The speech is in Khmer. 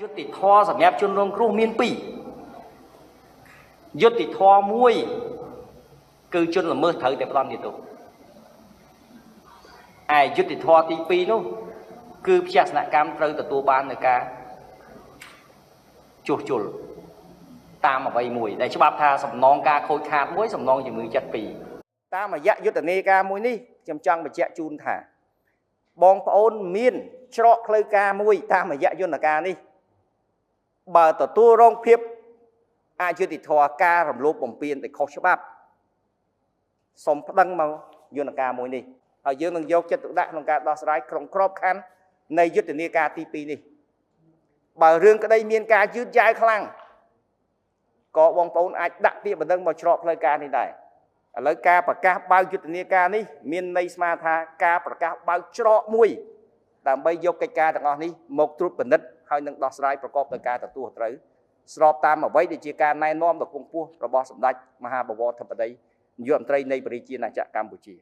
យុតិធម៌សម្រាប់ជនរងគ្រោះមានពីរយុតិធម៌មួយគឺជនល្មើសត្រូវតែផ្ដន្ទាទោសឯយុតិធម៌ទី2នោះគឺផ្ទះស្នាក់កម្មត្រូវទទួលបាននូវការជួសជុលតាមអ្វីមួយដែលច្បាប់ថាសំណងការខូចខាតមួយសំណងជំងឺចិត្តពីរតាមរយៈយុទ្ធនាការមួយនេះខ្ញុំចង់បញ្ជាក់ជូនថាបងប្អូនមានច្រកផ្លូវការមួយតាមរយៈយន្តការនេះបើទទួលរងភាពអយុត្តិធម៌ការរំលោភបំពានដោយខុសច្បាប់សូមប្តឹងមកយន្តការមួយនេះហើយយើងនឹងយកចិត្តទុកដាក់ក្នុងការដោះស្រាយក្នុងក្របខ័ណ្ឌនៃយុទ្ធនាការទី2នេះបើរឿងក្តីមានការយឺតយ៉ាវខ្លាំងក៏បងប្អូនអាចដាក់ពាក្យបណ្ដឹងមកច្រកផ្លូវការនេះដែរឥឡូវការប្រកាសបើកយុទ្ធនាការនេះមានន័យស្មើថាការប្រកាសបើកច្រកមួយដើម្បីយកកិច្ចការទាំងអស់នេះមកត្រួតពិនិត្យហើយនឹងដោះស្រាយប្រកបដោយការទទួលត្រូវស្របតាមអ្វីដែលជាការណែនាំដ៏គង់ខ្ពស់របស់សម្ដេចមហាបវរធិបតីនាយករដ្ឋមន្ត្រីនៃប្រជាណាចក្រកម្ពុជា